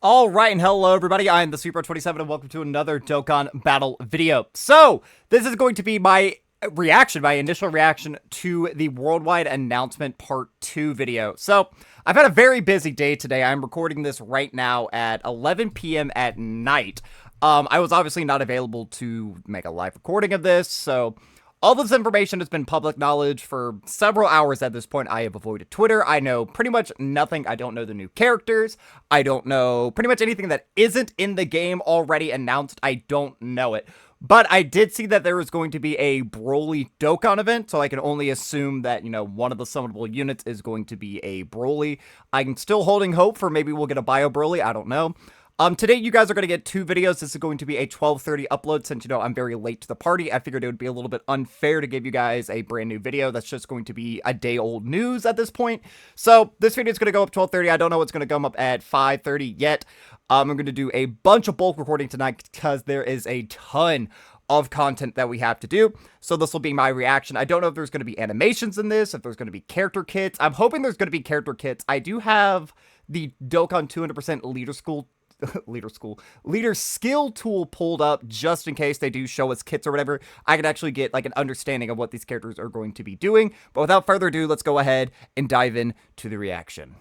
Alright, and hello everybody, I am the Super27 and welcome to another Dokkan Battle video. So, this is going to be my initial reaction to the Worldwide Announcement Part 2 video. So, I've had a very busy day today. I'm recording this right now at 11 p.m. at night. I was obviously not available to make a live recording of this, so all this information has been public knowledge for several hours at this point. I have avoided Twitter. I know pretty much nothing. I don't know the new characters. I don't know pretty much anything that isn't in the game already announced. I don't know it. But I did see that there was going to be a Broly Dokkan event, so I can only assume that, one of the summonable units is going to be a Broly. I'm still holding hope for maybe we'll get a Bio Broly. I don't know. Today you guys are going to get two videos. This is going to be a 12:30 upload since, I'm very late to the party. I figured it would be a little bit unfair to give you guys a brand new video that's just going to be a day old news at this point. So this video is going to go up 12:30. I don't know what's going to come up at 5:30 yet. I'm going to do a bunch of bulk recording tonight because there is a ton of content that we have to do. So this will be my reaction. I don't know if there's going to be animations in this, if there's going to be character kits. I'm hoping there's going to be character kits. I do have the Dokkan 200% leader skill tool pulled up just in case they do show us kits or whatever. I can actually get like an understanding of what these characters are going to be doing. But without further ado, let's go ahead and dive into the reaction.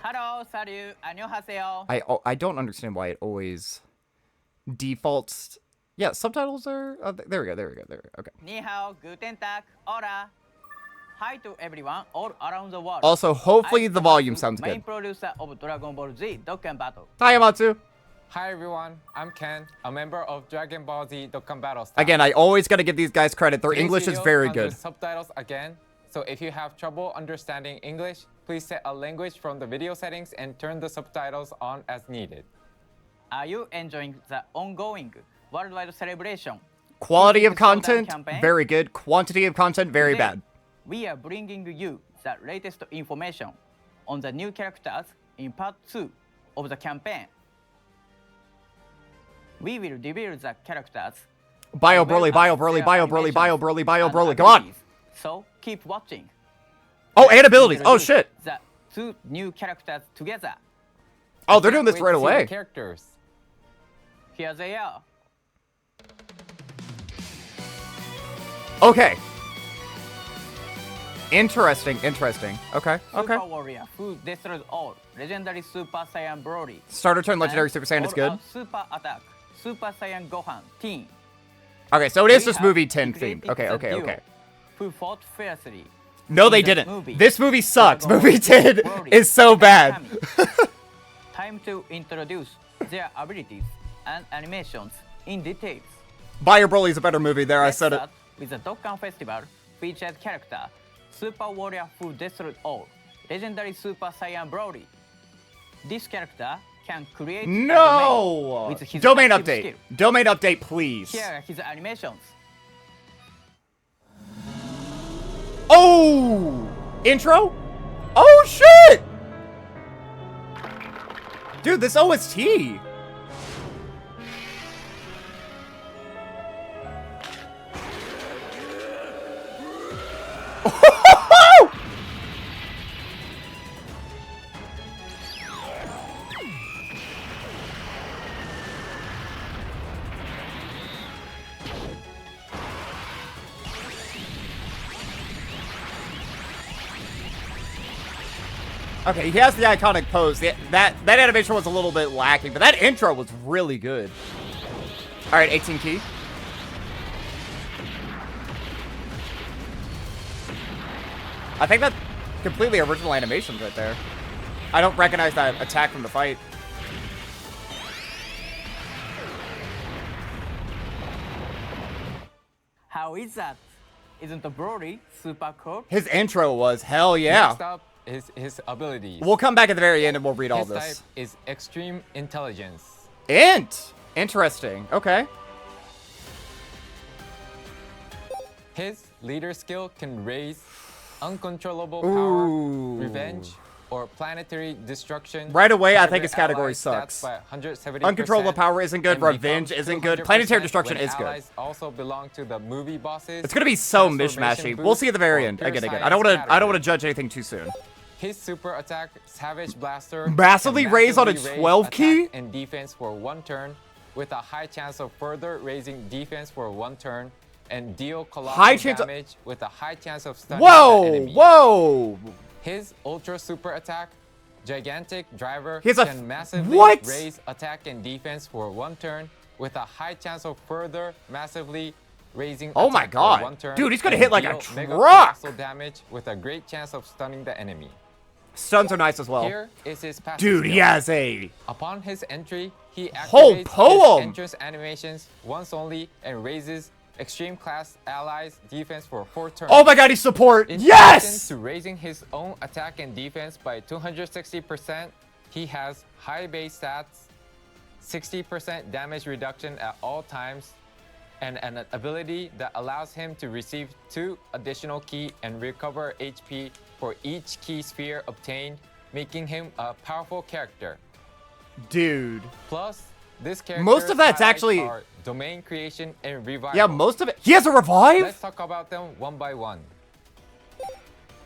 Hello, salut, 안녕하세요. I don't understand why it always defaults. Yeah, subtitles are there we go. Okay. Ni hao, guten tag, hola. Hi to everyone all around the world. Also, hopefully the volume sounds main good. Producer of Dragon Ball Z Dokkan Battle. Hi, Amatsu. Hi everyone, I'm Ken, a member of Dragon Ball Z Dokkan Battle staff. Again, I always gotta give these guys credit. Their English is very good. Subtitles again, so if you have trouble understanding English, please set a language from the video settings and turn the subtitles on as needed. Are you enjoying the ongoing worldwide celebration? Quality of content, very good. Quantity of content, very bad. We are bringing you the latest information on the new characters in part 2 of the campaign. We will reveal the characters. Bio Broly, Bio Broly, Bio Broly, Bio Broly, Bio Broly, come on! So keep watching. Oh, and abilities! Oh shit! The two new characters together. Oh, they're doing this right away. Characters. Here they are. Okay. Interesting. Okay. Super Warrior who destroys all. Legendary Super Saiyan Broly. Starter turn Legendary Super Saiyan is good. Super Attack. Super Saiyan Gohan. Teen. Okay, so it is just movie 10 themed. Okay. Who fought fiercely. No, they didn't. This movie sucks. Movie 10 is so bad. Time to introduce their abilities and animations in details. Bio Broly is a better movie there, I said it. With the Dokkan Festival featured character Super Warrior who destroyed all. Legendary Super Saiyan Broly. This character can create no with his domain update. Skill. Domain update, please. Here are his animations. Oh! Intro? Oh shit! Dude, this OST. Okay, he has the iconic pose. That animation was a little bit lacking, but that intro was really good. All right, 18 key. I think that's completely original animations right there. I don't recognize that attack from the fight. How is that? Isn't the Broly super cool? His intro was hell yeah. Next up is his abilities. We'll come back at the very end and we'll read all this. His type is Extreme Intelligence. Interesting. Okay. His leader skill can raise uncontrollable power, revenge, or planetary destruction. Right away, I think his category sucks. Uncontrollable power isn't good. Revenge isn't good. Planetary destruction is good. Also belong to the movie bosses. It's gonna be so mishmashy. We'll see at the very end. Again. I don't want to judge anything too soon. His super attack, Savage Blaster, Massively can raise on a massively 12 raise key? attack and defense for 1 turn, with a high chance of further raising defense for 1 turn, and deal colossal damage with a high chance of stunning the enemy. Whoa! His Ultra Super Attack, Gigantic Driver, He has a can massively what? raise attack and defense for 1 turn, with a high chance of further massively raising Oh my attack God. for 1 turn. Dude, he's gonna and hit like a deal mega truck. colossal damage with a great chance of stunning the enemy. Stuns are nice as well. Here is his passive Dude, skill. he has a Upon his entry, he whole activates poem. his entrance animations once only and raises extreme class allies defense for 4 turns. Oh my God, he's support. In Yes! addition to raising his own attack and defense by 260%, he has high base stats, 60% damage reduction at all times, and an ability that allows him to receive 2 additional ki and recover HP for each ki sphere obtained, making him a powerful character. Dude. Plus, this character Most of that's actually domain creation and revival. Yeah, most of it. He has a revive? Let's talk about them one by one.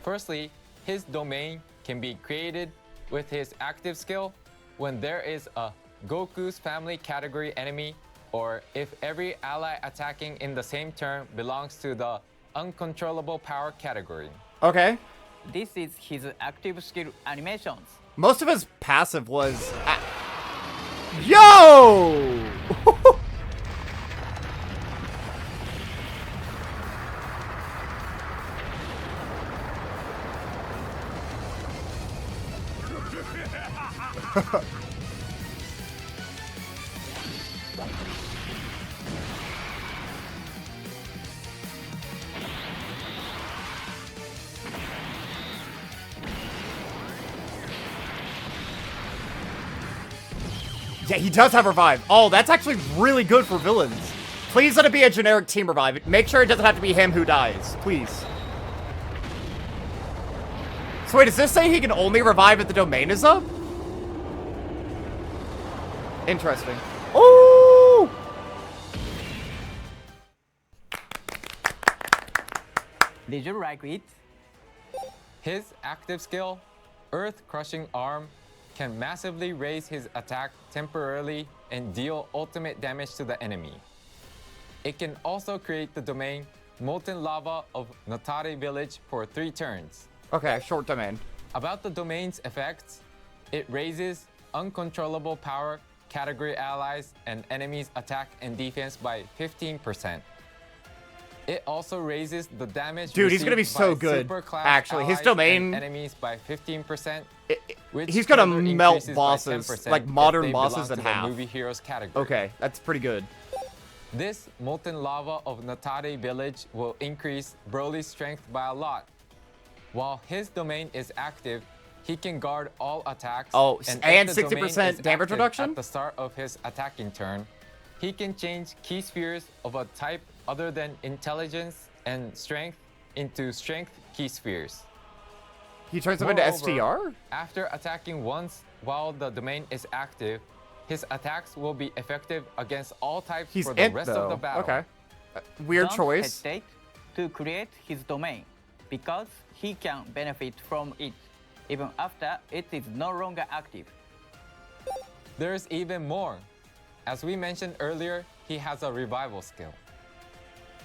Firstly, his domain can be created with his active skill when there is a Goku's family category enemy, or if every ally attacking in the same turn belongs to the uncontrollable power category. Okay. This is his active skill animations. Most of his passive was Yo! Yeah, he does have revive. Oh, that's actually really good for villains. Please let it be a generic team revive. Make sure it doesn't have to be him who dies. Please. So wait, does this say he can only revive if the domain is up? Interesting. Ooh! Did you like it? His active skill, Earth Crushing Arm, can massively raise his attack temporarily and deal ultimate damage to the enemy. It can also create the domain Molten Lava of Natari Village for 3 turns. Okay, short domain. About the domain's effects, it raises uncontrollable power category allies and enemies' attack and defense by 15%. It also raises the damage. Dude, he's gonna be received so by good. superclass Actually, his allies domain and enemies by 15%. He's gonna further melt increases by bosses, 10% like if modern they bosses, belong in to the half. Movie Heroes category. Okay, that's pretty good. This Molten Lava of Natari Village will increase Broly's strength by a lot. While his domain is active, he can guard all attacks. Oh, if and the domain 60% is damage active reduction? At the start of his attacking turn, he can change key spheres of a type other than intelligence and strength into strength key spheres. He turns them into Moreover, STR? After attacking once while the domain is active, his attacks will be effective against all types He's for the int, rest though. of the battle. Okay. Weird Don't choice. hesitate to create his domain because he can benefit from it even after it is no longer active. There's even more. As we mentioned earlier, he has a revival skill.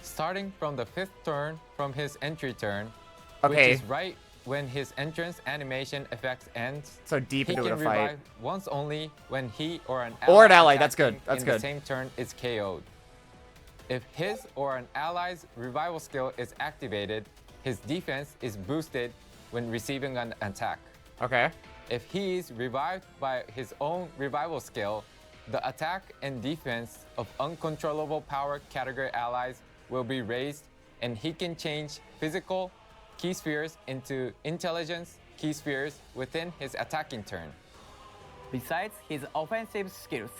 Starting from the 5th turn from his entry turn, which Okay. is right when his entrance animation effect ends, So deep he into can a fight. revive once only when he or an ally, that's good, attacking that's in good. the same turn is KO'd. If his or an ally's revival skill is activated, his defense is boosted when receiving an attack. Okay. If he is revived by his own revival skill, the attack and defense of uncontrollable power category allies will be raised, and he can change physical key spheres into intelligence key spheres within his attacking turn. Besides his offensive skills,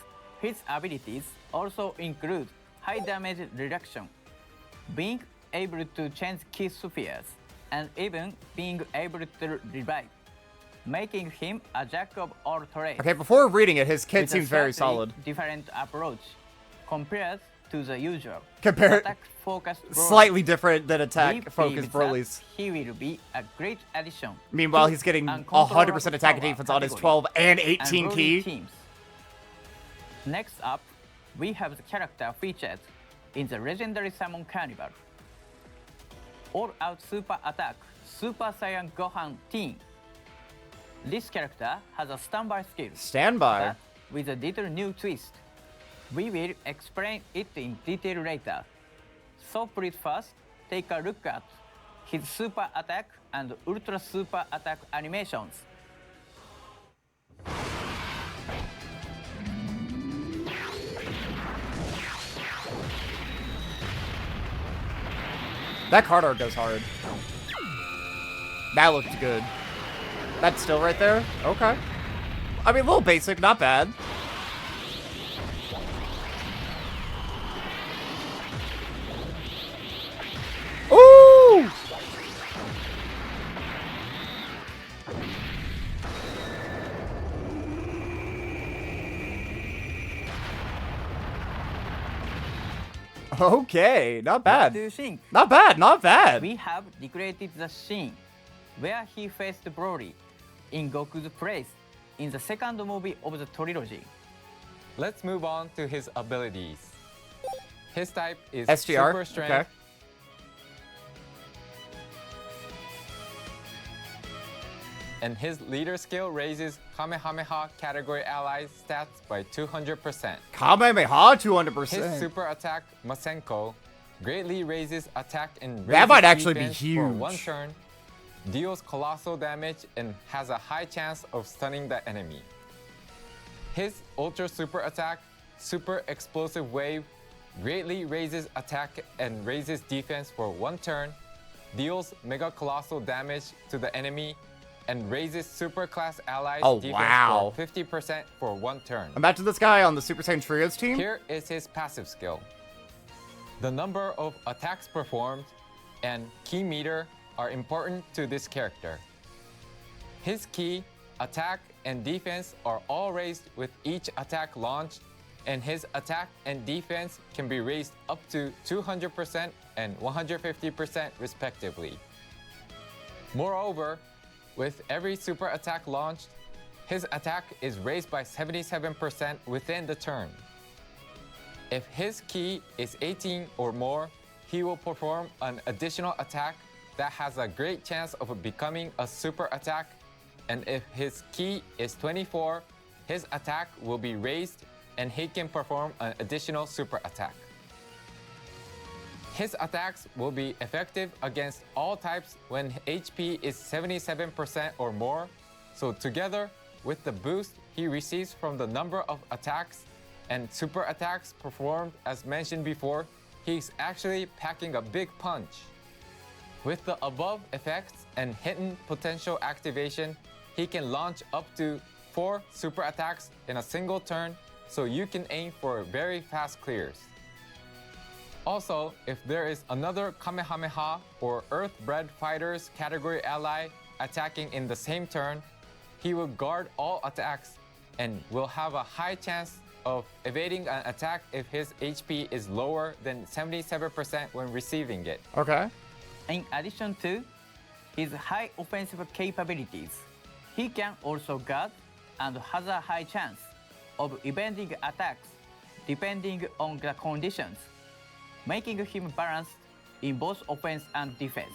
his abilities also include high damage reduction, being able to change key spheres, and even being able to revive, making him a jack of all trades. Okay, before reading it, his kid with a seems very slightly solid. different approach compared to the usual Compare attack-focused Broly. slightly different than We attack-focused believe that Broly's. he will be a great addition. Meanwhile, to he's getting uncontrollable 100% attack and power defense on his category 12 and and 18 Broly key. teams. Next up, we have the character featured in the legendary Summon Carnival. All-out super attack, Super Saiyan Gohan Teen. This character has a standby skill, Standby. but with a little new twist. We will explain it in detail later. So please first, take a look at his super attack and ultra super attack animations. That card art goes hard. That looked good. That's still right there? Okay. I mean, a little basic, not bad. Ooh! Okay, not What bad. do you think? Not bad, not bad. We have recreated the scene where he faced Broly in Goku's place in the second movie of the trilogy. Let's move on to his abilities. His type is STR. Super Strength. Okay. And his leader skill raises Kamehameha category allies stats by 200%. Kamehameha, His 200%. super attack, Masenko, greatly raises attack and That raises might actually be defense for one huge. turn, deals colossal damage, and has a high chance of stunning the enemy. His ultra super attack, Super Explosive Wave, greatly raises attack and raises defense for one turn, deals mega colossal damage to the enemy, and raises super class allies Oh, defense wow. for 50% for one turn. Imagine this guy on the Super Saiyan Trios team. Here is his passive skill. The number of attacks performed and key meter are important to this character. His key, attack, and defense are all raised with each attack launched, and his attack and defense can be raised up to 200% and 150% respectively. Moreover, with every super attack launched, his attack is raised by 77% within the turn. If his key is 18 or more, he will perform an additional attack that has a great chance of becoming a super attack, and if his key is 24, his attack will be raised and he can perform an additional super attack. His attacks will be effective against all types when HP is 77% or more, so together with the boost he receives from the number of attacks and super attacks performed as mentioned before, he's actually packing a big punch. With the above effects and hidden potential activation, he can launch up to 4 super attacks in a single turn, so you can aim for very fast clears. Also, if there is another Kamehameha or Earth-bred fighters category ally attacking in the same turn, he will guard all attacks and will have a high chance of evading an attack if his HP is lower than 77% when receiving it. Okay. In addition to his high offensive capabilities, he can also guard and has a high chance of evading attacks depending on the conditions, making him balanced in both offense and defense.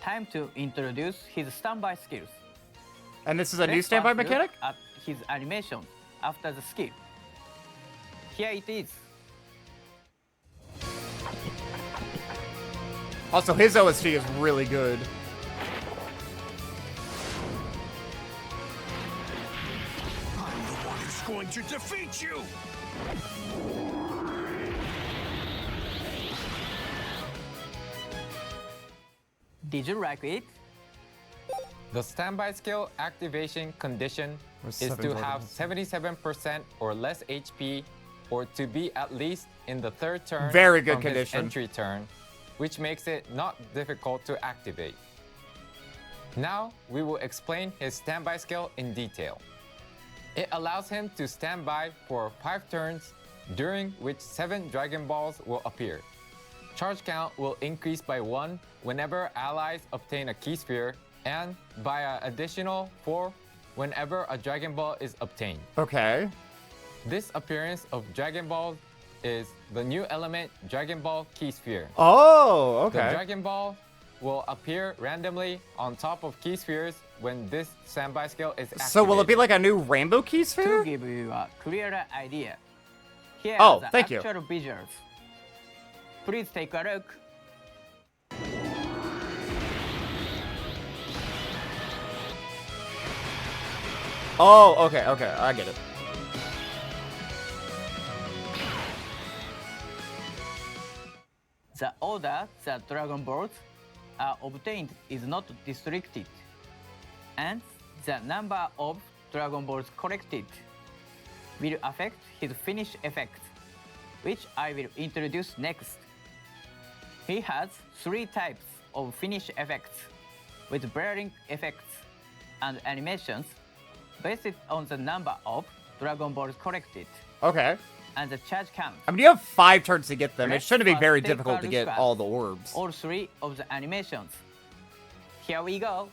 Time to introduce his standby skills. And this is a new Let's standby first look mechanic? at his animation after the skill. Here it is. Also, his OST is really good. I'm the one who's going to defeat you! Did you like it? The standby skill activation condition Where's is to Seven's have order? 77% or less HP, or to be at least in the third turn Very good from his condition. entry turn, which makes it not difficult to activate. Now we will explain his standby skill in detail. It allows him to stand by for 5 turns during which 7 Dragon Balls will appear. Charge count will increase by 1 whenever allies obtain a key sphere, and by an additional 4 whenever a Dragon Ball is obtained. Okay. This appearance of Dragon Ball is the new element Dragon Ball Key Sphere. Oh, The okay. Dragon Ball will appear randomly on top of key spheres when this standby skill is activated. So will it be like a new rainbow key To sphere? give you a clearer idea, here Oh, are the thank you. actual visuals. Please take a look. Oh, okay, okay, I get it. The order that Dragon Balls are obtained is not restricted, and the number of Dragon Balls collected will affect his finish effect, which I will introduce next. He has 3 types of finish effects, with blurring effects and animations based on the number of Dragon Balls collected Okay. and the charge count. I mean, you have 5 turns to get them. It Let's shouldn't be first very take a difficult to look get at all the orbs. all 3 of the animations. Here we go.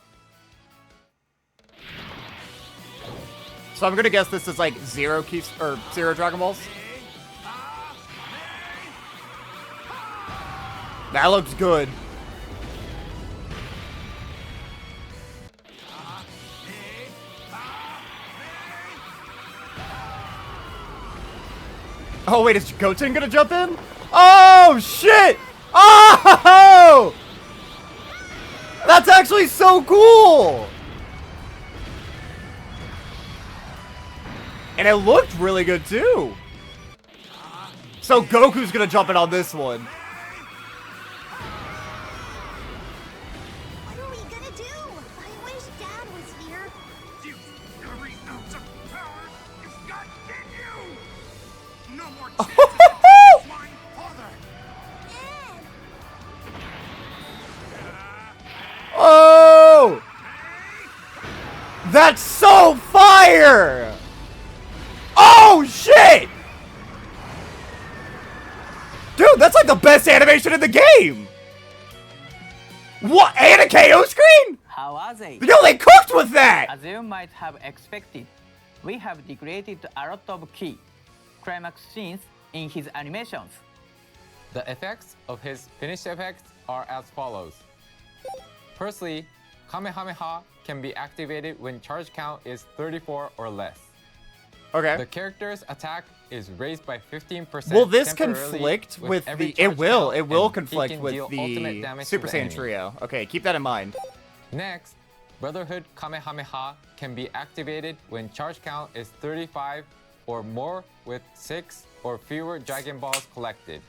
So I'm gonna guess this is like 0 keys or 0 Dragon Balls. That looks good. Oh wait, is Goten gonna jump in? Oh shit! Oh! That's actually so cool! And it looked really good too. So Goku's gonna jump in on this one. What are we gonna do? I wish Dad was here. You every ounce of power you've got in you! No more chances of my father! Ed! Oh! That's so fire! Oh shit! Dude, that's like the best animation in the game! What? And a KO screen? How are they? Yo, they cooked with that! As you might have expected, we have recreated a lot of key climax scenes in his animations. The effects of his finish effects are as follows. Firstly, Kamehameha can be activated when charge count is 34 or less. Okay. The character's attack is raised by 15%. Will this temporarily conflict with every the... It charge will. count, It will and he conflict can with deal ultimate the damage to Super the Saiyan enemy. Trio. Okay, keep that in mind. Next, Brotherhood Kamehameha can be activated when charge count is 35 or more with 6 or fewer Dragon Balls collected.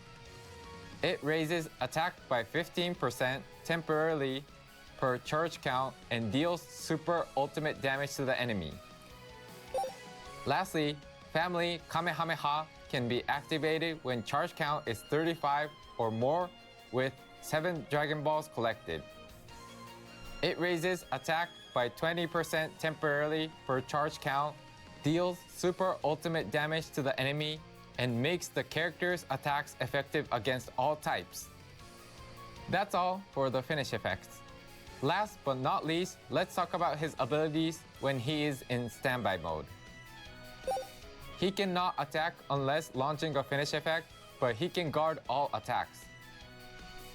It raises attack by 15% temporarily per charge count and deals super ultimate damage to the enemy. Lastly, Family Kamehameha can be activated when charge count is 35 or more with 7 Dragon Balls collected. It raises attack by 20% temporarily per charge count, deals super ultimate damage to the enemy, and makes the character's attacks effective against all types. That's all for the finish effects. Last but not least, let's talk about his abilities when he is in standby mode. He cannot attack unless launching a finish effect, but he can guard all attacks.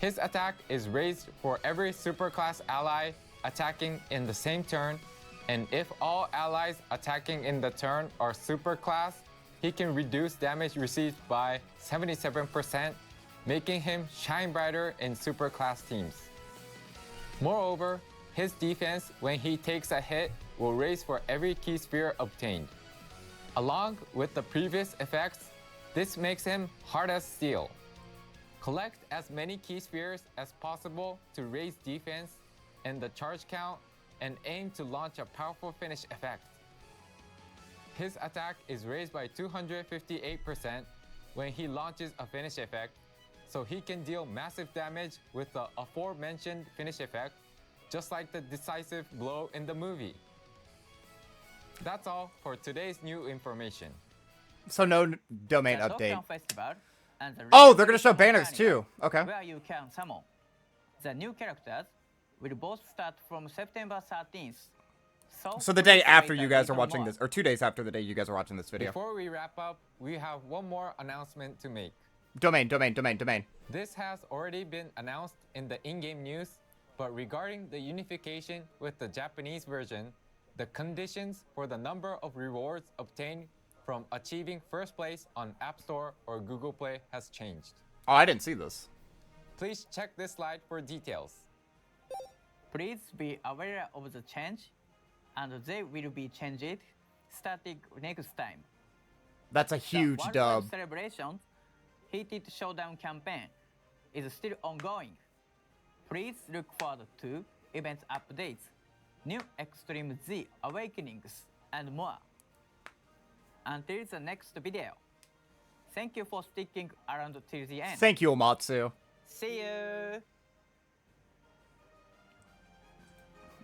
His attack is raised for every superclass ally attacking in the same turn, and if all allies attacking in the turn are superclass, he can reduce damage received by 77%, making him shine brighter in superclass teams. Moreover, his defense when he takes a hit will raise for every key sphere obtained. Along with the previous effects, this makes him hard as steel. Collect as many key spheres as possible to raise defense and the charge count, and aim to launch a powerful finish effect. His attack is raised by 258% when he launches a finish effect, so he can deal massive damage with the aforementioned finish effect, just like the decisive blow in the movie. That's all for today's new information. So no domain The update. Dokkan Festival and the Oh, they're gonna show Regional banners Carnival, too. Okay. Where you can summon. The new characters will both start from September 13th. So the day please after wait a you guys are little watching more. this, or 2 days after the day you guys are watching this video. Before we wrap up, we have one more announcement to make. Domain. This has already been announced in the in-game news, but regarding the unification with the Japanese version, the conditions for the number of rewards obtained from achieving first place on App Store or Google Play has changed. Oh, I didn't see this. Please check this slide for details. Please be aware of the change, and they will be changed starting next time. That's a The huge Worldwide dub. Celebration Heated Showdown campaign is still ongoing. Please look forward to event updates, new Extreme Z Awakenings, and more. Until the next video. Thank you for sticking around till the end. Thank you, Omatsu. See you!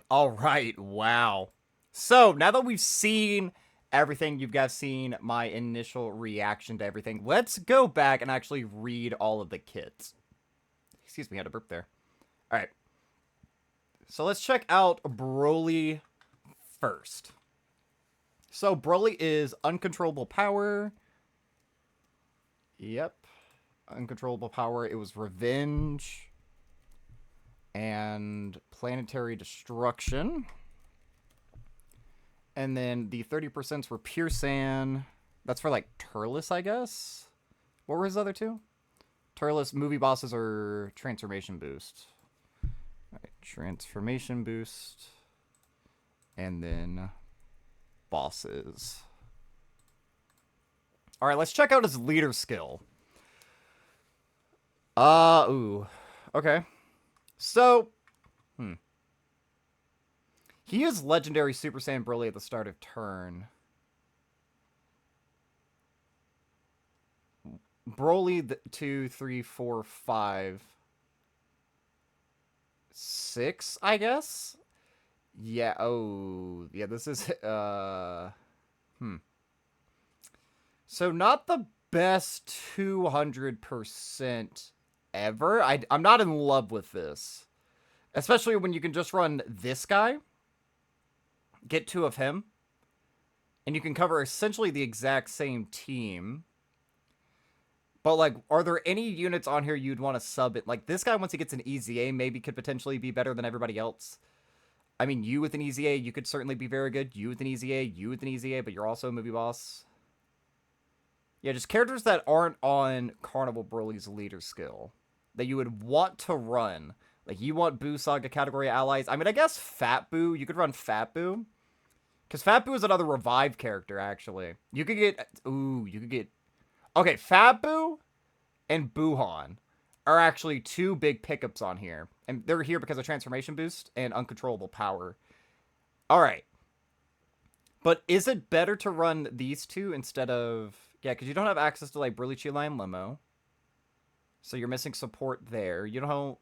All right, wow. So now that we've seen everything, you guys seen my initial reaction to everything, let's go back and actually read all of the kits. Excuse me, I had a burp there. All right. So let's check out Broly first. So Broly is Uncontrollable Power. Yep. Uncontrollable Power. It was Revenge. And Planetary Destruction. And then the 30% were Pure Sand. That's for, like, Turles, I guess? What were his other two? Turles, movie bosses, or Transformation Boost? Alright, Transformation Boost. And then bosses. Alright, let's check out his leader skill. Ooh. Okay. So, he is Legendary Super Saiyan Broly at the start of turn. Broly 2, 3, 4, 5, 6, I guess? Yeah, oh, yeah, this is, So not the best 200% ever. I'm not in love with this. Especially when you can just run this guy. Get 2 of him. And you can cover essentially the exact same team. But, like, are there any units on here you'd want to sub it? Like, this guy, once he gets an EZA, maybe could potentially be better than everybody else. I mean, you with an EZA, you could certainly be very good. You with an EZA, you with an EZA, but you're also a movie boss. Yeah, just characters that aren't on Carnival Broly's leader skill. That you would want to run. Like, you want Boo Saga category allies. I mean, I guess Fat Boo. You could run Fat Boo. Because Fat Boo is another revive character, actually. You could get... Ooh, you could get... Okay, Fat Boo and Buhan are actually 2 big pickups on here. And they're here because of Transformation Boost and Uncontrollable Power. Alright. But is it better to run these 2 instead of... Yeah, because you don't have access to, like, Broly, Chila, and Limo. So you're missing support there. You don't...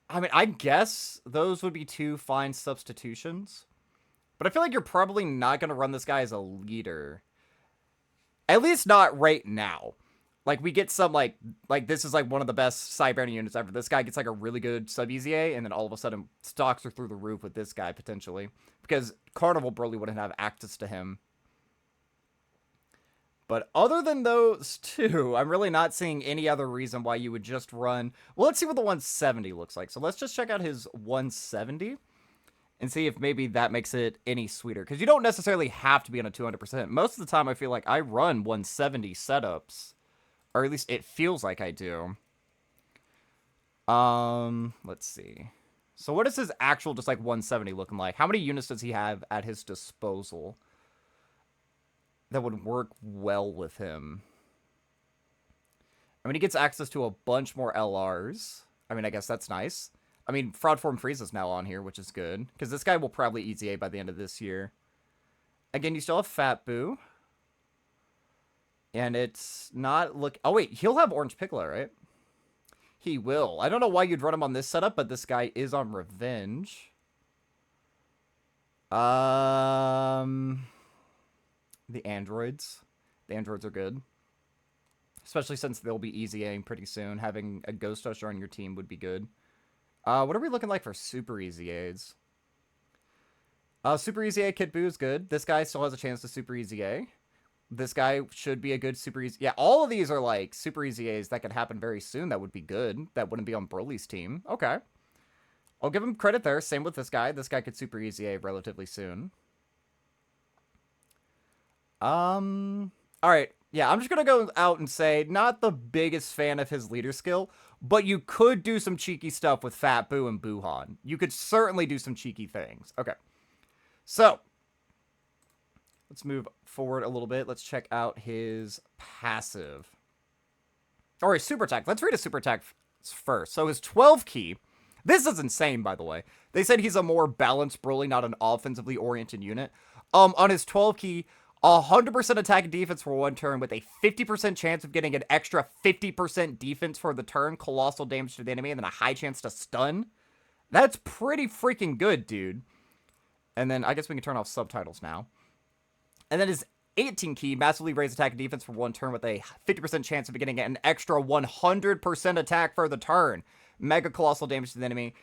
I mean, I guess those would be 2 fine substitutions. But I feel like you're probably not going to run this guy as a leader. At least not right now. Like, we get some, like this is, like, one of the best Cybernean units ever. This guy gets, like, a really good sub-EZA, and then all of a sudden, stocks are through the roof with this guy, potentially. Because Carnival Broly wouldn't have access to him. But other than those 2, I'm really not seeing any other reason why you would just run... Well, let's see what the 170 looks like. So let's just check out his 170 and see if maybe that makes it any sweeter. Because you don't necessarily have to be on a 200%. Most of the time, I feel like I run 170 setups. Or at least it feels like I do. Let's see. So what is his actual just like 170 looking like? How many units does he have at his disposal that would work well with him? I mean, he gets access to a bunch more LRs. I mean, I guess that's nice. I mean, Fraud Form Frieza's now on here, which is good. Because this guy will probably EZA by the end of this year. Again, you still have Fat Boo. And it's not look... Oh, wait. He'll have Orange Piccolo, right? He will. I don't know why you'd run him on this setup, but this guy is on Revenge. The the androids. The androids are good. Especially since they'll be easy aim pretty soon. Having a Ghost Usher on your team would be good. What are we looking like for super easy A's? Super easy A Kid Boo is good. This guy still has a chance to super easy A. This guy should be a good super easy... Yeah, all of these are like super easy A's that could happen very soon. That would be good. That wouldn't be on Broly's team. Okay. I'll give him credit there. Same with this guy. This guy could super easy A relatively soon. Alright. Yeah, I'm just going to go out and say, not the biggest fan of his leader skill, but you could do some cheeky stuff with Fat Boo and Buhan. You could certainly do some cheeky things. Okay. So, let's move forward a little bit. Let's check out his passive. Or his super attack. Let's read his super attack first. So his 12 key. This is insane, by the way. They said he's a more balanced Broly, not an offensively oriented unit. On his 12 key, 100% attack and defense for one turn with a 50% chance of getting an extra 50% defense for the turn, colossal damage to the enemy, and then a high chance to stun. That's pretty freaking good, dude. And then I guess we can turn off subtitles now. And then his 18 key, massively raise attack and defense for one turn with a 50% chance of getting an extra 100% attack for the turn. Mega colossal damage to the enemy.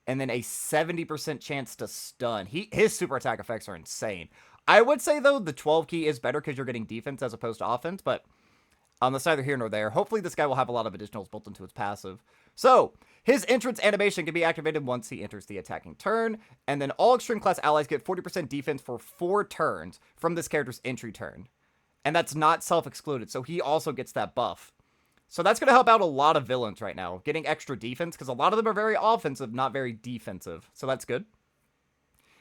And then a 70% chance to stun. His super attack effects are insane. I would say, though, the 12 key is better because you're getting defense as opposed to offense. But that's neither here nor there. Hopefully this guy will have a lot of additionals built into his passive. So, his entrance animation can be activated once he enters the attacking turn, and then all extreme class allies get 40% defense for 4 turns from this character's entry turn. And that's not self-excluded, so he also gets that buff. So that's going to help out a lot of villains right now, getting extra defense, because a lot of them are very offensive, not very defensive. So that's good.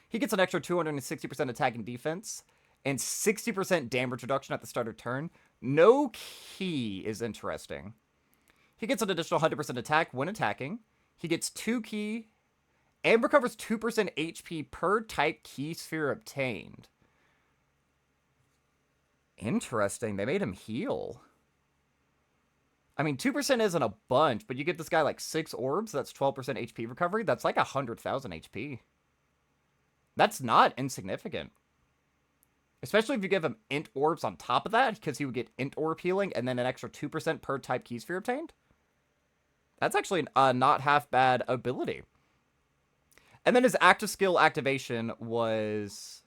He gets an extra 260% attack and defense, and 60% damage reduction at the start of turn. No key is interesting. He gets an additional 100% attack when attacking. He gets 2 key and recovers 2% HP per type key sphere obtained. Interesting. They made him heal. I mean, 2% isn't a bunch, but you get this guy like 6 orbs. That's 12% HP recovery. That's like 100,000 HP. That's not insignificant. Especially if you give him int orbs on top of that, because he would get int orb healing and then an extra 2% per type key sphere obtained. That's actually a not half bad ability. And then his active skill activation was...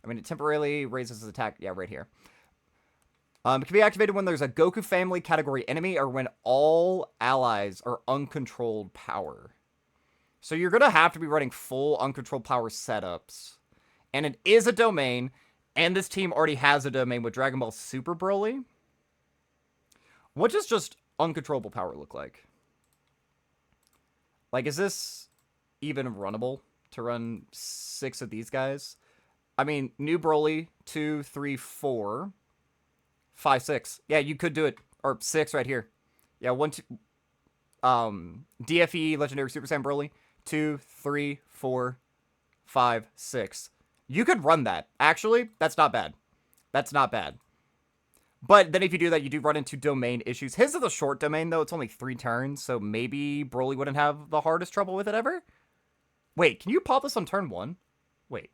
I mean, it temporarily raises his attack. Yeah, right here. It can be activated when there's a Goku family category enemy or when all allies are uncontrolled power. So you're going to have to be running full uncontrolled power setups. And it is a domain, and this team already has a domain with Dragon Ball Super Broly. What does just uncontrollable power look like? Like, is this even runnable to run 6 of these guys? I mean, new Broly, 2, 3, 4, 5, 6. Yeah, you could do it. Or 6 right here. Yeah, 1, 2. DFE, Legendary Super Saiyan Broly. 2, 3, 4, 5, 6. You could run that. Actually, that's not bad. That's not bad. But then if you do that, you do run into domain issues. His is a short domain, though. It's only 3 turns, so maybe Broly wouldn't have the hardest trouble with it ever. Wait, can you pop this on turn 1? Wait.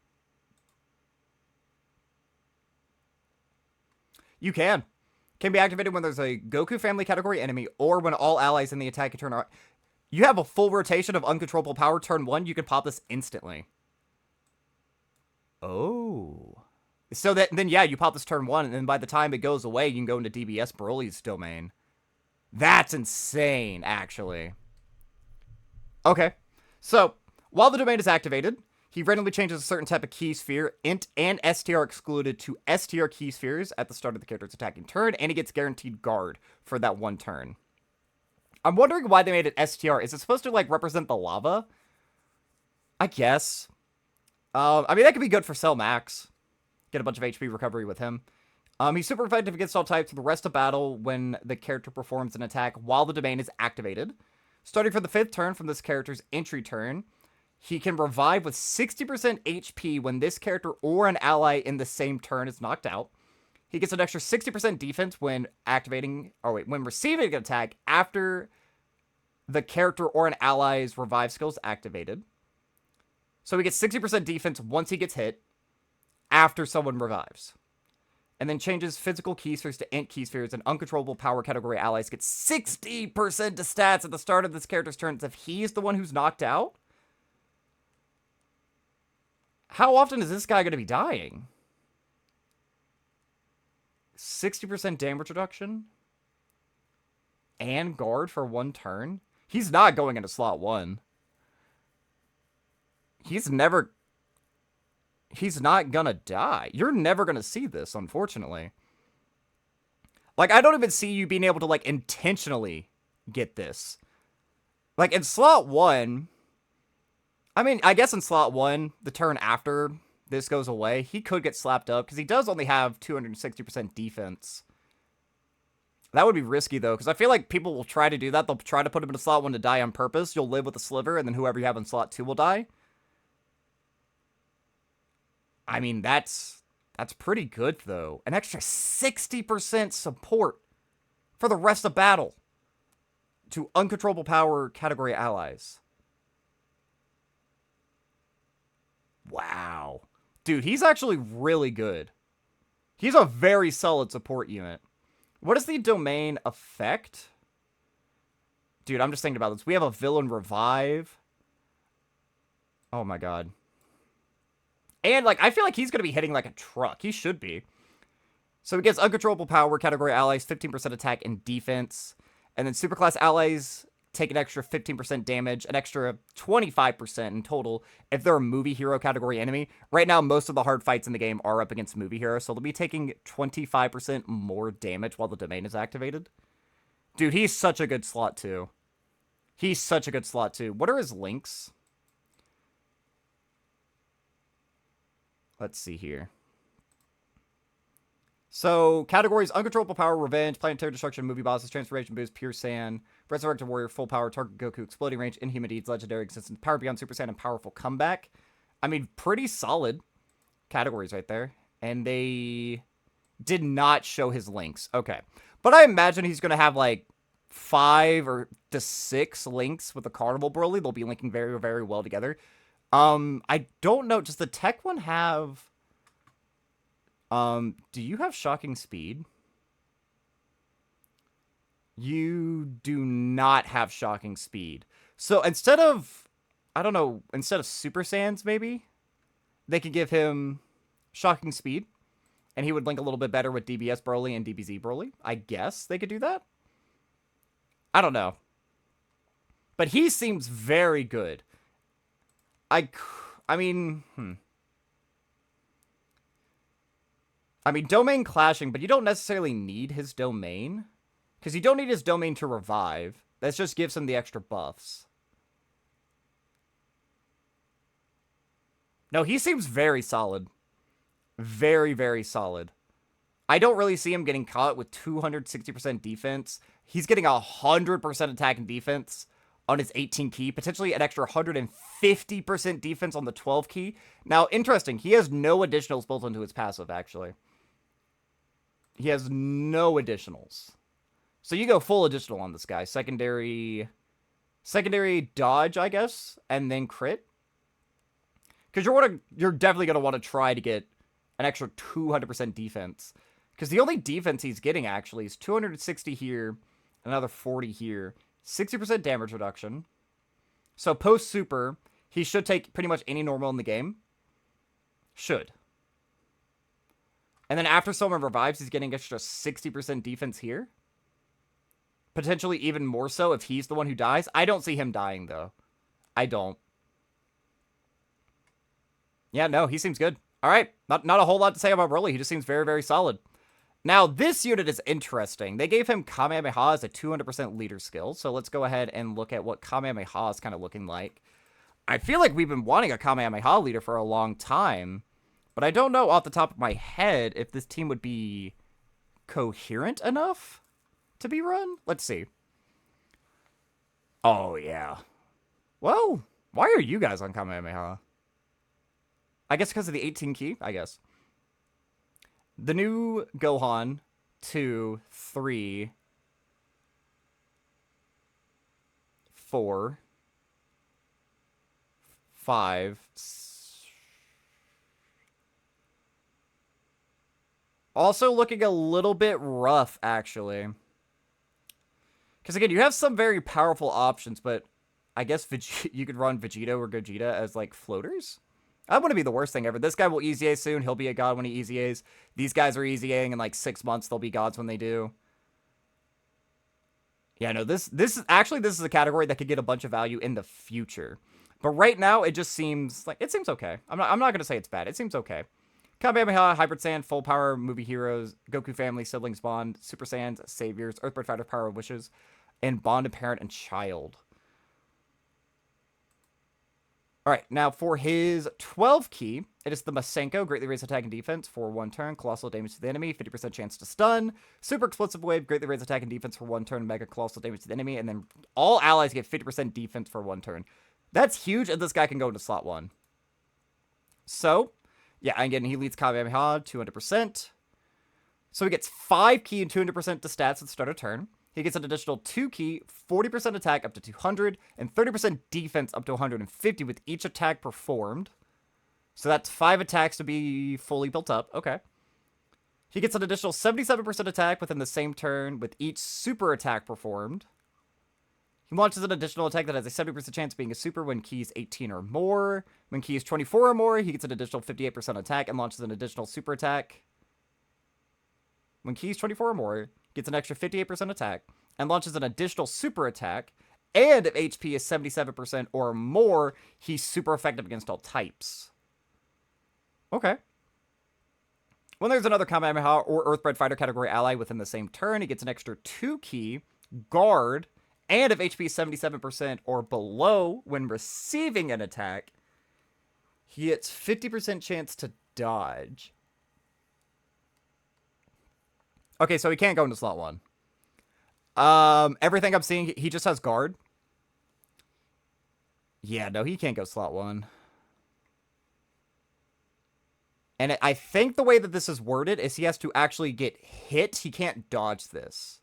You can. Can be activated when there's a Goku family category enemy or when all allies in the attack turn are... You have a full rotation of uncontrollable power turn 1. You can pop this instantly. Oh. So then, yeah, you pop this turn 1, and then by the time it goes away, you can go into DBS Broly's domain. That's insane, actually. Okay. So, while the domain is activated, he randomly changes a certain type of key sphere. Int and STR excluded to STR key spheres at the start of the character's attacking turn, and he gets guaranteed guard for that 1 turn. I'm wondering why they made it STR. Is it supposed to, like, represent the lava? I guess. I mean, that could be good for Cell Max. Get a bunch of HP recovery with him. He's super effective against all types for the rest of battle when the character performs an attack while the domain is activated. Starting for the 5th turn from this character's entry turn, he can revive with 60% HP when this character or an ally in the same turn is knocked out. He gets an extra 60% defense when when receiving an attack after the character or an ally's revive skill is activated. So he gets 60% defense once he gets hit after someone revives. And then changes physical key spheres to int key spheres, and uncontrollable power category allies get 60% to stats at the start of this character's turn if he's the one who's knocked out. How often is this guy going to be dying? 60% damage reduction? And guard for 1 turn? He's not going into slot 1. He's not gonna die. You're never gonna see this, unfortunately. Like, I don't even see you being able to, like, intentionally get this. Like, in slot 1... I mean, I guess in slot 1, the turn after this goes away, he could get slapped up, because he does only have 260% defense. That would be risky, though, because I feel like people will try to do that. They'll try to put him in slot 1 to die on purpose. You'll live with a sliver, and then whoever you have in slot 2 will die. I mean, that's pretty good, though. An extra 60% support for the rest of battle to uncontrollable power category allies. Wow. Dude, he's actually really good. He's a very solid support unit. What is the domain effect? Dude, I'm just thinking about this. We have a villain revive. Oh my god. And, like, I feel like he's going to be hitting like a truck. He should be. So he gets uncontrollable power category allies, 15% attack and defense. And then superclass allies take an extra 15% damage, an extra 25% in total if they're a movie hero category enemy. Right now, most of the hard fights in the game are up against movie heroes, so they'll be taking 25% more damage while the domain is activated. Dude, he's such a good slot, too. He's such a good slot, too. What are his links? Let's see here. So, categories: uncontrollable power, revenge, planetary destruction, movie bosses, transformation boost, pure sand, resurrected warrior, full power, target Goku, exploding range, inhuman deeds, legendary existence, power beyond super saiyan, and powerful comeback. I mean, pretty solid categories right there. And they did not show his links. Okay. But I imagine he's going to have like 5 or to 6 links with the Carnival Broly. They'll be linking very, very well together. I don't know. Does the tech one have... do you have shocking speed? You do not have shocking speed. So instead of, I don't know, instead of Super Saiyans, maybe, they could give him shocking speed, and he would link a little bit better with DBS Broly and DBZ Broly. I guess they could do that. I don't know. But he seems very good. I mean, I mean, domain clashing, but you don't necessarily need his domain. Because you don't need his domain to revive. That just gives him the extra buffs. No, he seems very solid. Very, very solid. I don't really see him getting caught with 260% defense. He's getting 100% attack and defense on his 18 key. Potentially an extra 150% defense on the 12 key. Now, interesting. He has no additionals built into his passive, actually. He has no additionals. So you go full additional on this guy. Secondary dodge, I guess, and then crit. Because you're definitely going to want to try to get an extra 200% defense. Because the only defense he's getting, actually, is 260 here, another 40 here, 60% damage reduction. So post-super, he should take pretty much any normal in the game. Should. And then after someone revives, he's getting extra 60% defense here. Potentially even more so if he's the one who dies. I don't see him dying, though. I don't. Yeah, no, he seems good. All right, not a whole lot to say about Broly. He just seems very, very solid. Now, this unit is interesting. They gave him Kamehameha as a 200% leader skill. So let's go ahead and look at what Kamehameha is kind of looking like. I feel like we've been wanting a Kamehameha leader for a long time. But I don't know off the top of my head if this team would be coherent enough to be run. Let's see. Oh, yeah. Well, why are you guys on Kamehameha? I guess because of the 18 key, I guess. The new Gohan, 2, 3, 4, 5. Also looking a little bit rough, actually. Because, again, you have some very powerful options, but I guess you could run Vegito or Gogeta as, like, floaters? That wouldn't be the worst thing ever. This guy will easy A soon. He'll be a god when he easy A's. These guys are easy Aing in, like, 6 months. They'll be gods when they do. Yeah, no, this is a category that could get a bunch of value in the future. But right now, it just seems like, it seems okay. I'm not going to say it's bad. It seems okay. Kamehameha, Hybrid Saiyan, Full Power, Movie Heroes, Goku Family, Siblings Bond, Super Saiyans, Saviors, Earthbird Fighter, Power of Wishes, and Bond of Parent and Child. Alright, now for his 12 key, it is the Masenko, greatly raise attack and defense for 1 turn, colossal damage to the enemy, 50% chance to stun, Super Explosive Wave, greatly raise attack and defense for 1 turn, mega colossal damage to the enemy, and then all allies get 50% defense for 1 turn. That's huge, and this guy can go into slot 1. So, yeah, again, he leads Kamehameha 200%. So he gets 5 key and 200% to stats at the start of turn. He gets an additional 2 key, 40% attack up to 200, and 30% defense up to 150 with each attack performed. So that's 5 attacks to be fully built up. Okay. He gets an additional 77% attack within the same turn with each super attack performed. He launches an additional attack that has a 70% chance of being a super when key is 18 or more. When key is 24 or more, he gets an additional 58% attack and launches an additional super attack. When key is 24 or more, gets an extra 58% attack, and launches an additional super attack, and if HP is 77% or more, he's super effective against all types. Okay. When there's another Kamehameha or Earthbred Fighter category ally within the same turn, he gets an extra 2 key, guard, and if HP is 77% or below when receiving an attack, he gets 50% chance to dodge. Okay, so he can't go into slot 1. Everything I'm seeing, he just has guard. Yeah, no, he can't go slot 1. And I think the way that this is worded is he has to actually get hit. He can't dodge this.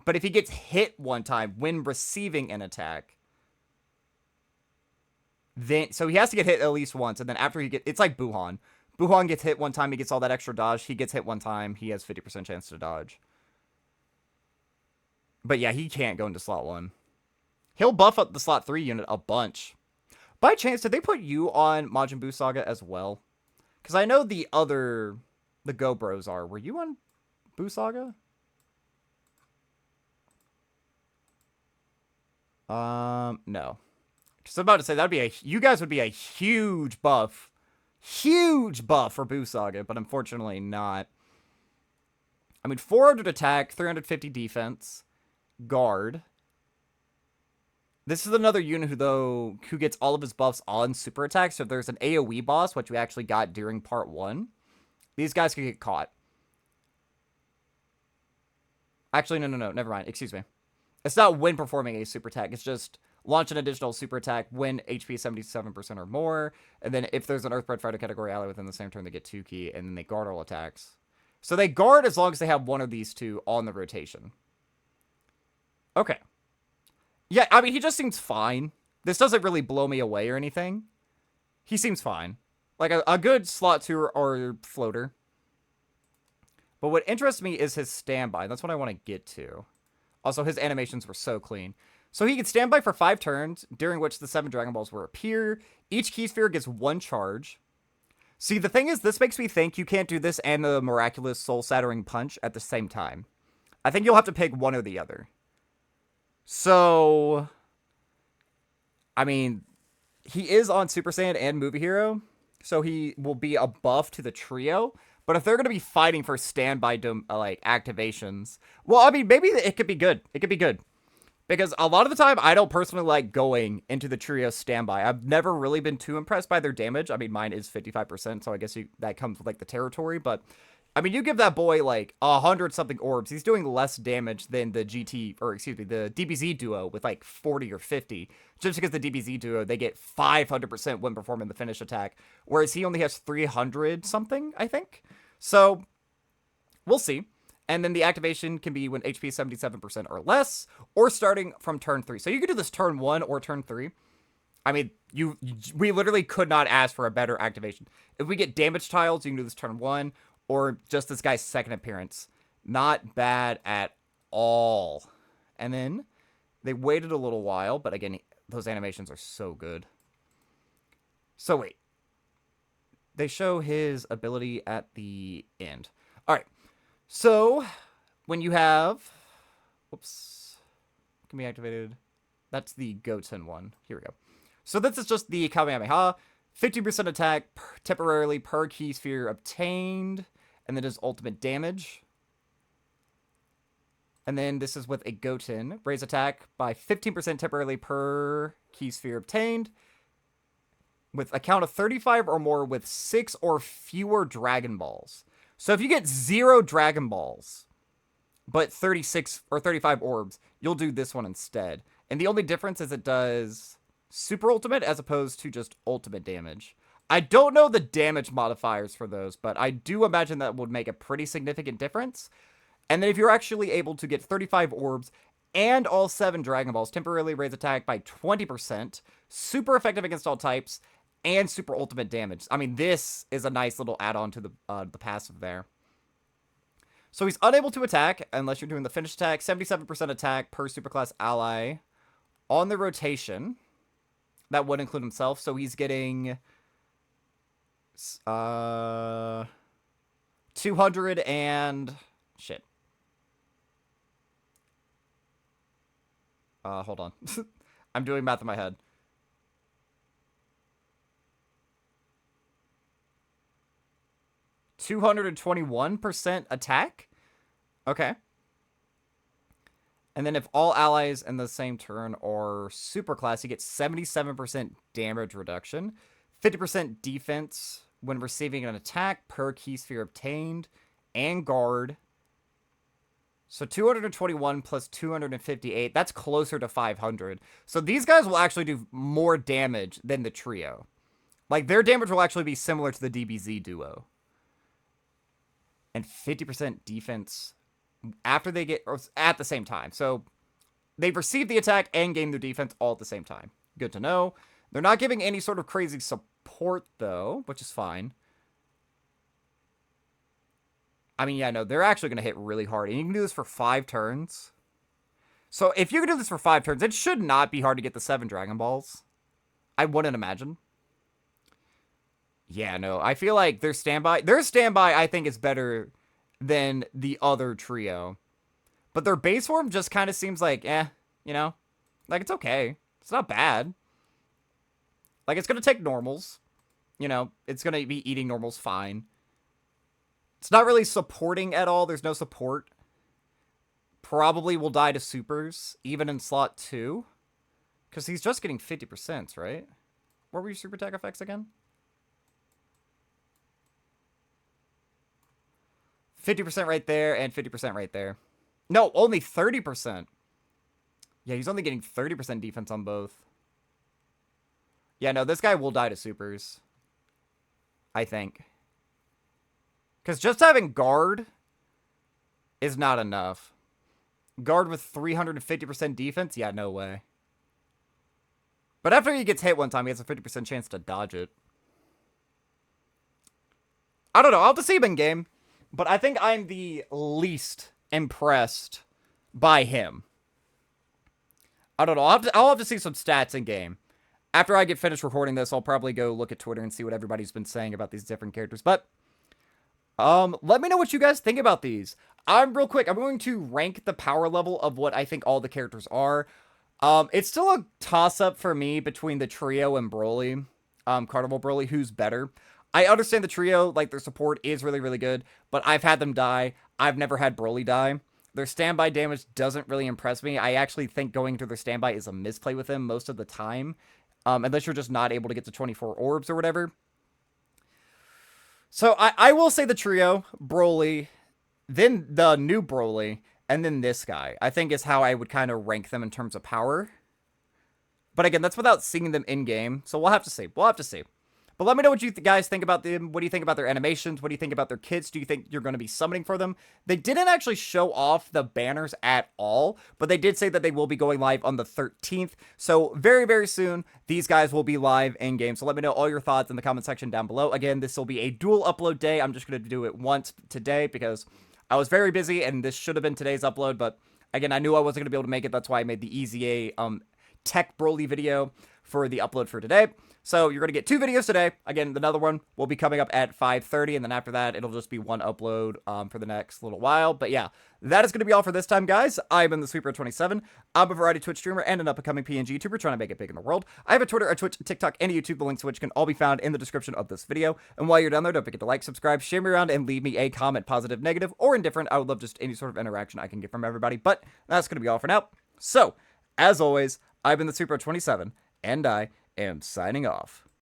But if he gets hit one time when receiving an attack, then so he has to get hit at least once, and then after it's like Buhan. Buhan gets hit one time, he gets all that extra dodge. He gets hit one time, he has 50% chance to dodge. But yeah, he can't go into slot 1. He'll buff up the slot 3 unit a bunch. By chance, did they put you on Majin Buu Saga as well? Because I know the Go Bros are. Were you on Buu Saga? No. Because I'm about to say, you guys would be a huge buff. Huge buff for Buu Saga, but unfortunately not. I mean, 400 attack, 350 defense, guard. This is another unit who gets all of his buffs on super attack. So if there's an AoE boss, which we actually got during part 1, these guys could get caught. Actually, no, never mind. Excuse me. It's not when performing a super attack. It's just launch an additional super attack when HP is 77% or more. And then if there's an Earthbred Fighter category ally within the same turn, they get 2 key. And then they guard all attacks. So they guard as long as they have one of these two on the rotation. Okay. Yeah, I mean, he just seems fine. This doesn't really blow me away or anything. He seems fine. Like a good slot 2 or floater. But what interests me is his standby. That's what I want to get to. Also, his animations were so clean. So he can stand by for 5 turns, during which the 7 Dragon Balls will appear. Each key sphere gets 1 charge. See, the thing is, this makes me think you can't do this and the miraculous soul-shattering punch at the same time. I think you'll have to pick one or the other. So, I mean, he is on Super Saiyan and Movie Hero, so he will be a buff to the trio. But if they're going to be fighting for standby like activations, well, I mean, maybe it could be good. It could be good. Because a lot of the time, I don't personally like going into the trio standby. I've never really been too impressed by their damage. I mean, mine is 55%, so I guess that comes with, like, the territory. But, I mean, you give that boy, like, 100-something orbs. He's doing less damage than the the DBZ duo with, like, 40 or 50. Just because the DBZ duo, they get 500% when performing the finish attack. Whereas he only has 300-something, I think. So, we'll see. And then the activation can be when HP is 77% or less, or starting from turn 3. So you could do this turn 1 or turn 3. I mean, we literally could not ask for a better activation. If we get damage tiles, you can do this turn 1, or just this guy's second appearance. Not bad at all. And then they waited a little while, but again, those animations are so good. So wait. They show his ability at the end. All right. So when you have... Whoops. Can be activated. That's the Goten one. Here we go. So this is just the Kamehameha. 50% attack temporarily per key sphere obtained. And then his ultimate damage. And then this is with a Goten. Raise attack by 15% temporarily per key sphere obtained. With a count of 35 or more with 6 or fewer Dragon Balls. So if you get 0 Dragon Balls, but 36 or 35 orbs, you'll do this one instead. And the only difference is it does super ultimate as opposed to just ultimate damage. I don't know the damage modifiers for those, but I do imagine that would make a pretty significant difference. And then if you're actually able to get 35 orbs and all 7 Dragon Balls, temporarily raise attack by 20%, super effective against all types, and super ultimate damage. I mean, this is a nice little add-on to the passive there. So he's unable to attack unless you're doing the finish attack. 77% attack per superclass ally on the rotation. That would include himself. So he's getting 200 and shit. Hold on. I'm doing math in my head. %221% attack? Okay. And then if all allies in the same turn are superclass, you get 77% damage reduction, 50% defense when receiving an attack per key sphere obtained, and guard. So 221 plus 258, that's closer to 500. So these guys will actually do more damage than the trio. Like, their damage will actually be similar to the DBZ duo. And 50% defense after they get, or at the same time. So they've received the attack and gained their defense all at the same time. Good to know. They're not giving any sort of crazy support, though, which is fine. I mean, yeah, no, they're actually going to hit really hard. And you can do this for 5 turns. So if you can do this for 5 turns, it should not be hard to get the 7 Dragon Balls. I wouldn't imagine. Yeah, no, I feel like their standby, I think, is better than the other trio. But their base form just kind of seems like, you know? Like, it's okay. It's not bad. Like, it's going to take normals. You know, it's going to be eating normals fine. It's not really supporting at all. There's no support. Probably will die to supers, even in slot 2. Because he's just getting 50%, right? What were your super attack effects again? 50% right there, and 50% right there. No, only 30%. Yeah, he's only getting 30% defense on both. Yeah, no, this guy will die to supers. I think. Because just having guard is not enough. Guard with 350% defense? Yeah, no way. But after he gets hit one time, he has a 50% chance to dodge it. I don't know. I'll have to see him in game. But I think I'm the least impressed by him. I don't know. I'll have to see some stats in game. After I get finished recording this, I'll probably go look at Twitter and see what everybody's been saying about these different characters. But let me know what you guys think about these. Real quick, I'm going to rank the power level of what I think all the characters are. It's still a toss-up for me between the trio and Broly. Carnival Broly, who's better. I understand the trio, like, their support is really, really good, but I've had them die. I've never had Broly die. Their standby damage doesn't really impress me. I actually think going through their standby is a misplay with them most of the time, unless you're just not able to get to 24 orbs or whatever. So I will say the trio, Broly, then the new Broly, and then this guy, I think is how I would kind of rank them in terms of power. But again, that's without seeing them in-game, so we'll have to see. We'll have to see. But let me know what you guys think about them. What do you think about their animations? What do you think about their kits? Do you think you're going to be summoning for them? They didn't actually show off the banners at all, but they did say that they will be going live on the 13th. So very, very soon, these guys will be live in game. So let me know all your thoughts in the comment section down below. Again, this will be a dual upload day. I'm just going to do it once today because I was very busy and this should have been today's upload. But again, I knew I wasn't going to be able to make it. That's why I made the EZA Tech Broly video for the upload for today. So you're going to get 2 videos today. Again, another one will be coming up at 5:30, and then after that, it'll just be one upload for the next little while. But yeah, that is going to be all for this time, guys. I've been the Sweeper27. I'm a variety Twitch streamer and an up-and-coming PNG YouTuber trying to make it big in the world. I have a Twitter, a Twitch, TikTok, and a YouTube. The links to which can all be found in the description of this video. And while you're down there, don't forget to like, subscribe, share me around, and leave me a comment, positive, negative, or indifferent. I would love just any sort of interaction I can get from everybody. But that's going to be all for now. So, as always, I've been the Sweeper27, and I am signing off.